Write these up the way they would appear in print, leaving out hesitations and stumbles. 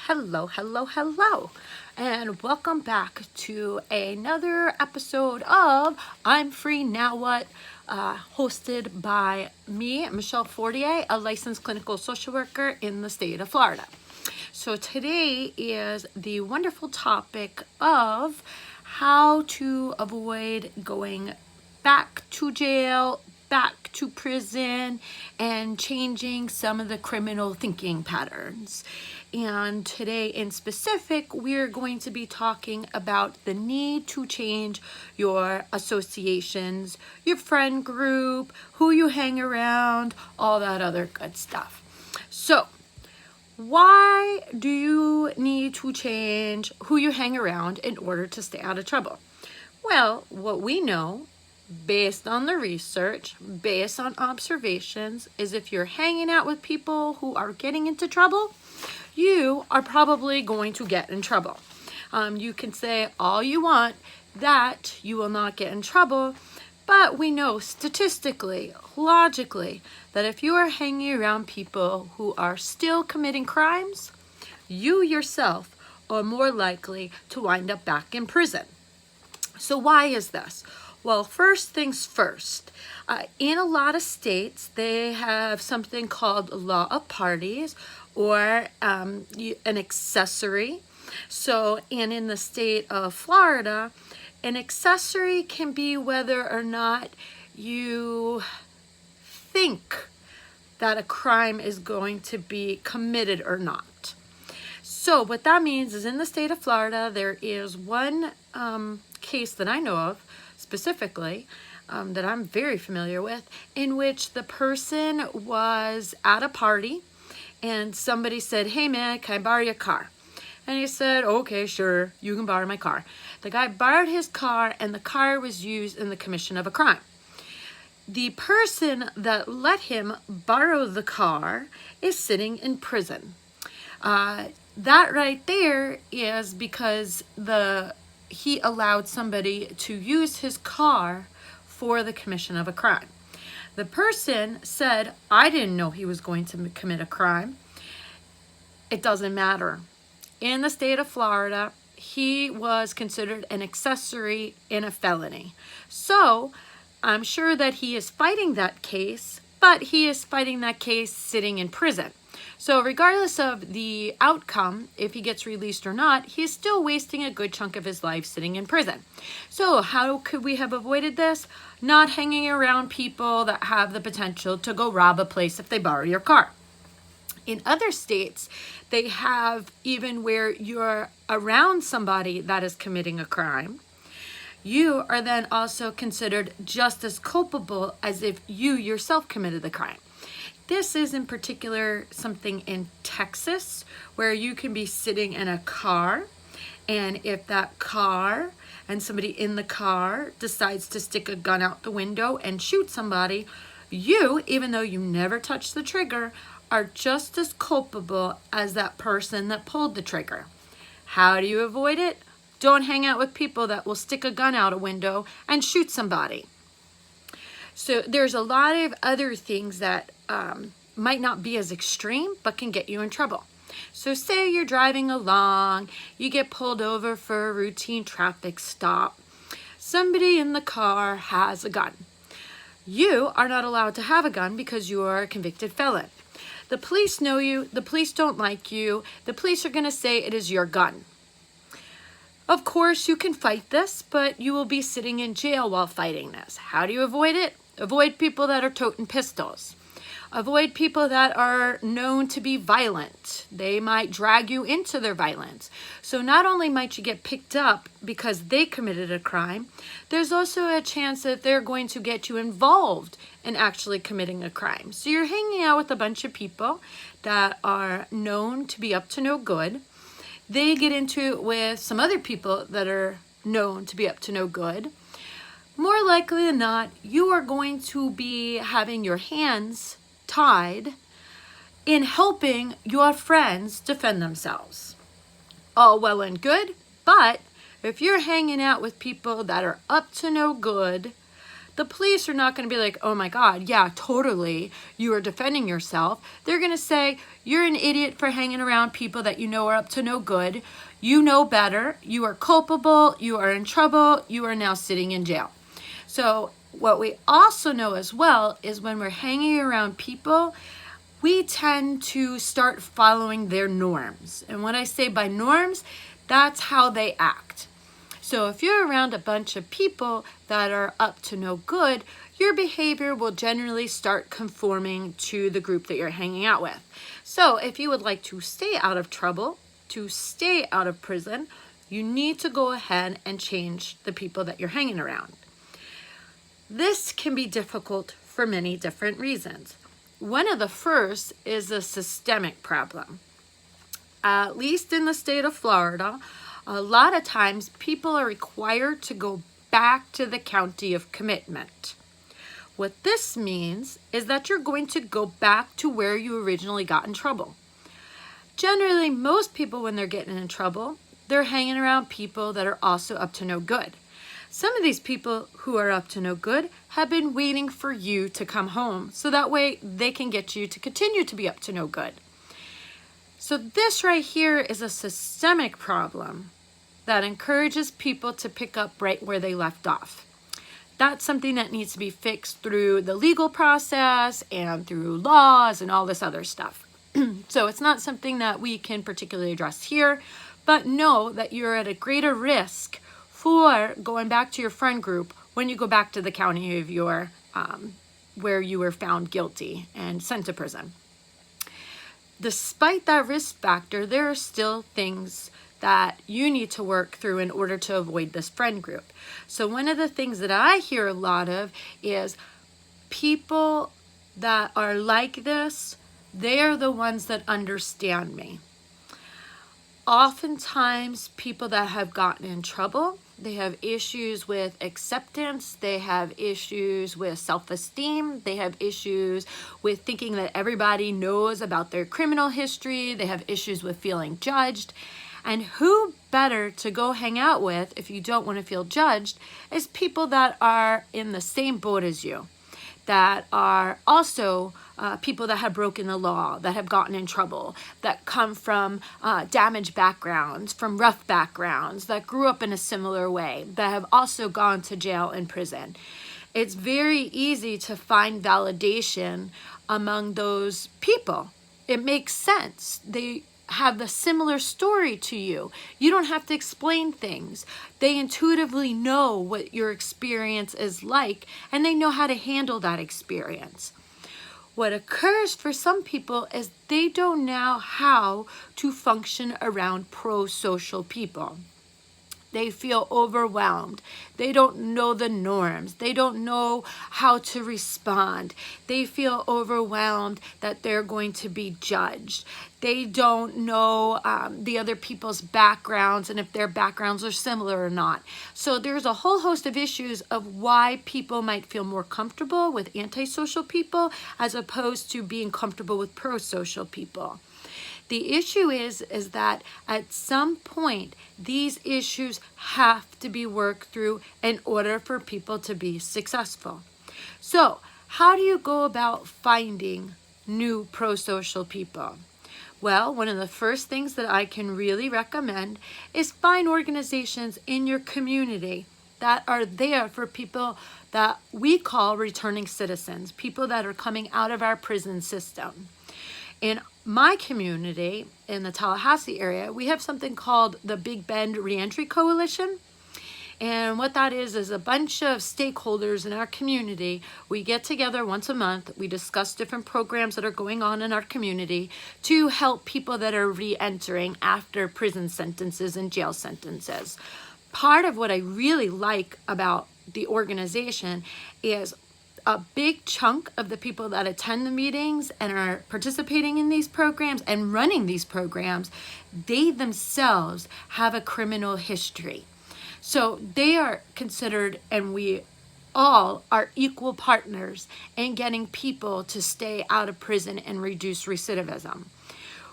Hello, and welcome back to another episode of I'm Free Now What, hosted by me, Michelle Fortier, a licensed clinical social worker in the state of Florida. So today is the wonderful topic of how to avoid going back to jail, back to prison, and changing some of the criminal thinking patterns. And today in specific, we're going to be talking about the need to change your associations, your friend group, who you hang around, all that other good stuff. So, why do you need to change who you hang around in order to stay out of trouble? Well, what we know, based on the research, based on observations, is if you're hanging out with people who are getting into trouble, you are probably going to get in trouble. You can say all you want that you will not get in trouble, but we know statistically, logically, that if you are hanging around people who are still committing crimes, you yourself are more likely to wind up back in prison. So why is this? Well, first things first, in a lot of states, they have something called law of parties, or an accessory. So, and in the state of Florida, an accessory can be whether or not you think that a crime is going to be committed or not. So what that means is in the state of Florida, there is one case that I know of specifically that I'm very familiar with, in which the person was at a party and somebody said, "Hey man, can I borrow your car?" And he said, "Okay, sure, you can borrow my car." The guy borrowed his car and the car was used in the commission of a crime. The person that let him borrow the car is sitting in prison. That right there is because he allowed somebody to use his car for the commission of a crime. The person said, "I didn't know he was going to commit a crime." It doesn't matter. In the state of Florida, he was considered an accessory in a felony. So I'm sure that he is fighting that case, but he is fighting that case sitting in prison. So regardless of the outcome, if he gets released or not, he's still wasting a good chunk of his life sitting in prison. So how could we have avoided this? Not hanging around people that have the potential to go rob a place if they borrow your car. In other states, they have even where you're around somebody that is committing a crime, you are then also considered just as culpable as if you yourself committed the crime. This is in particular something in Texas where you can be sitting in a car, and if that car and somebody in the car decides to stick a gun out the window and shoot somebody, you, even though you never touched the trigger, are just as culpable as that person that pulled the trigger. How do you avoid it? Don't hang out with people that will stick a gun out a window and shoot somebody. So there's a lot of other things that might not be as extreme, but can get you in trouble. So say you're driving along, you get pulled over for a routine traffic stop. Somebody in the car has a gun. You are not allowed to have a gun because you are a convicted felon. The police know you, the police don't like you, the police are going to say it is your gun. Of course, you can fight this, but you will be sitting in jail while fighting this. How do you avoid it? Avoid people that are toting pistols. Avoid people that are known to be violent. They might drag you into their violence. So not only might you get picked up because they committed a crime, there's also a chance that they're going to get you involved in actually committing a crime. So you're hanging out with a bunch of people that are known to be up to no good. They get into it with some other people that are known to be up to no good. More likely than not, you are going to be having your hands tied in helping your friends defend themselves. All well and good, but if you're hanging out with people that are up to no good, The police are not going to be like, oh my God, yeah, totally, you are defending yourself. They're going to say, you're an idiot for hanging around people that you know are up to no good. You know better. You are culpable. You are in trouble. You are now sitting in jail. So what we also know as well is when we're hanging around people, we tend to start following their norms. And when I say by norms, that's how they act. So if you're around a bunch of people that are up to no good, your behavior will generally start conforming to the group that you're hanging out with. So if you would like to stay out of trouble, to stay out of prison, you need to go ahead and change the people that you're hanging around. This can be difficult for many different reasons. One of the first is a systemic problem. At least in the state of Florida, a lot of times people are required to go back to the county of commitment. What this means is that you're going to go back to where you originally got in trouble. Generally, most people, when they're getting in trouble, they're hanging around people that are also up to no good. Some of these people who are up to no good have been waiting for you to come home, so that way they can get you to continue to be up to no good. So this right here is a systemic problem that encourages people to pick up right where they left off. That's something that needs to be fixed through the legal process and through laws and all this other stuff. So it's not something that we can particularly address here, but know that you're at a greater risk for going back to your friend group when you go back to the county of your where you were found guilty and sent to prison. Despite that risk factor, there are still things that you need to work through in order to avoid this friend group. So one of the things that I hear a lot of is people that are like this, they are the ones that understand me. Oftentimes, people that have gotten in trouble, they have issues with acceptance, they have issues with self-esteem, they have issues with thinking that everybody knows about their criminal history, they have issues with feeling judged. And who better to go hang out with if you don't want to feel judged is people that are in the same boat as you, that are also people that have broken the law, that have gotten in trouble, that come from damaged backgrounds, from rough backgrounds, that grew up in a similar way, that have also gone to jail and prison. It's very easy to find validation among those people. It makes sense. They have the similar story to you. You don't have to explain things. They intuitively know what your experience is like, and they know how to handle that experience. What occurs for some people is they don't know how to function around pro-social people. They feel overwhelmed. They don't know the norms. They don't know how to respond. They feel overwhelmed that they're going to be judged. They don't know the other people's backgrounds and if their backgrounds are similar or not. So there's a whole host of issues of why people might feel more comfortable with antisocial people as opposed to being comfortable with pro-social people. The issue is that at some point, these issues have to be worked through in order for people to be successful. So how do you go about finding new pro-social people? Well, one of the first things that I can really recommend is find organizations in your community that are there for people that we call returning citizens, people that are coming out of our prison system. In my community, in the Tallahassee area, we have something called the Big Bend Reentry Coalition. And what that is a bunch of stakeholders in our community. We get together once a month. We discuss different programs that are going on in our community to help people that are re-entering after prison sentences and jail sentences. Part of what I really like about the organization is a big chunk of the people that attend the meetings and are participating in these programs and running these programs, they themselves have a criminal history. So they are considered, and we all are equal partners in getting people to stay out of prison and reduce recidivism.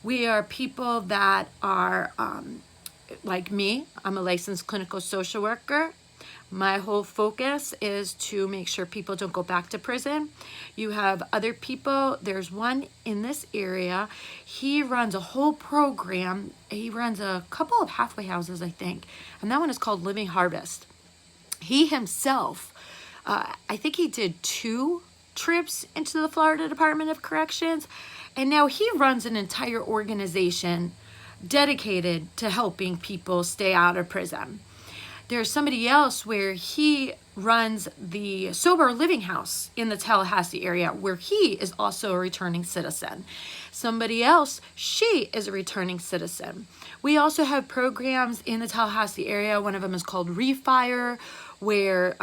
We are people that are, like me, I'm a licensed clinical social worker. My whole focus is to make sure people don't go back to prison. You have other people. There's one in this area. He runs a whole program. He runs a couple of halfway houses, I think. And that one is called Living Harvest. He himself, I think he did 2 trips into the Florida Department of Corrections. And now he runs an entire organization dedicated to helping people stay out of prison. There's somebody else where he runs the sober living house in the Tallahassee area, where he is also a returning citizen. Somebody else, she is a returning citizen. We also have programs in the Tallahassee area. One of them is called Refire, where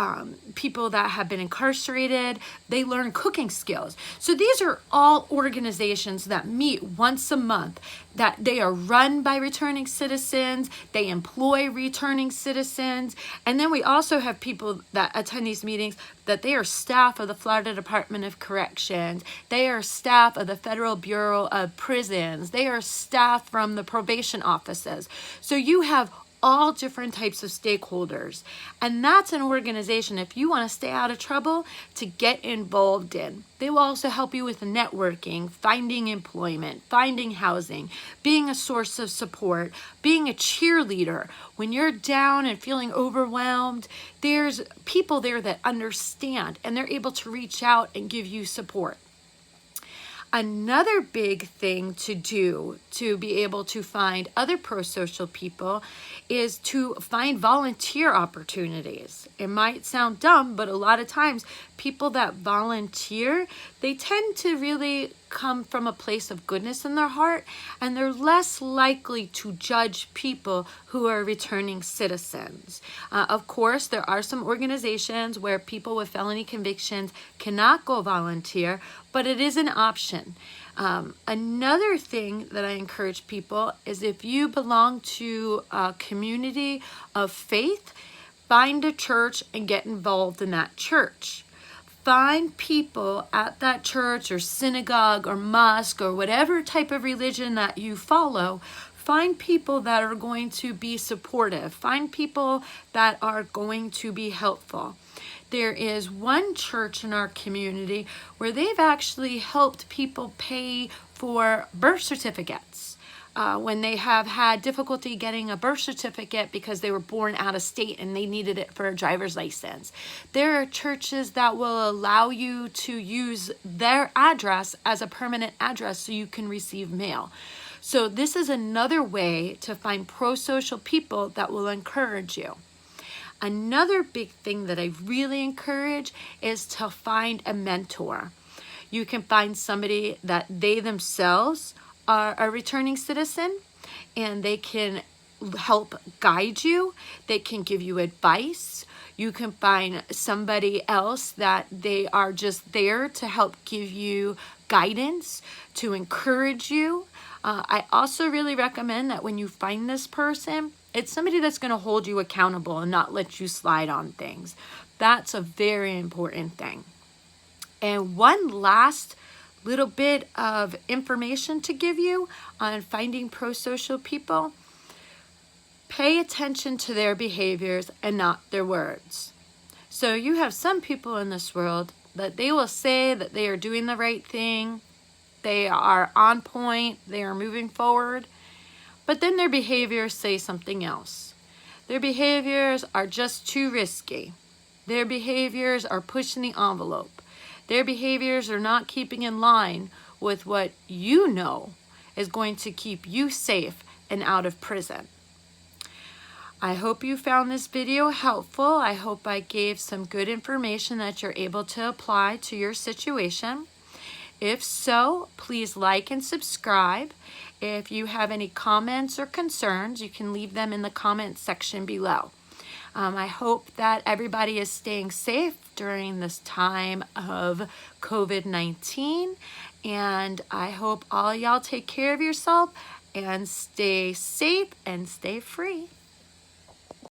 people that have been incarcerated, they learn cooking skills. So these are all organizations that meet once a month, that they are run by returning citizens, they employ returning citizens, and then we also have people that attend these meetings that they are staff of the Florida Department of Corrections, they are staff of the Federal Bureau of Prisons, they are staff from the probation offices. So you have all different types of stakeholders. And that's an organization, if you want to stay out of trouble, to get involved in. They will also help you with networking, finding employment, finding housing, being a source of support, being a cheerleader. When you're down and feeling overwhelmed, there's people there that understand, and they're able to reach out and give you support. Another big thing to do to be able to find other pro-social people is to find volunteer opportunities. It might sound dumb, but a lot of times people that volunteer, they tend to really come from a place of goodness in their heart, and they're less likely to judge people who are returning citizens. Of course, there are some organizations where people with felony convictions cannot go volunteer, but it is an option. Another thing that I encourage people is, if you belong to a community of faith, find a church and get involved in that church. Find people at that church or synagogue or mosque or whatever type of religion that you follow. Find people that are going to be supportive. Find people that are going to be helpful. There is one church in our community where they've actually helped people pay for birth certificates when they have had difficulty getting a birth certificate because they were born out of state and they needed it for a driver's license. There are churches that will allow you to use their address as a permanent address so you can receive mail. So this is another way to find pro-social people that will encourage you. Another big thing that I really encourage is to find a mentor. You can find somebody that they themselves are a returning citizen, and they can help guide you. They can give you advice. You can find somebody else that they are just there to help give you guidance, to encourage you. I also really recommend that when you find this person, it's somebody that's going to hold you accountable and not let you slide on things. That's a very important thing. And one last little bit of information to give you on finding pro-social people. Pay attention to their behaviors and not their words. So you have some people in this world that they will say that they are doing the right thing, they are on point, they are moving forward, but then their behaviors say something else. Their behaviors are just too risky. Their behaviors are pushing the envelope. Their behaviors are not keeping in line with what you know is going to keep you safe and out of prison. I hope you found this video helpful. I hope I gave some good information that you're able to apply to your situation. If so, please like and subscribe. If you have any comments or concerns, you can leave them in the comment section below. I hope that everybody is staying safe during this time of COVID-19, and I hope all y'all take care of yourself and stay safe and stay free.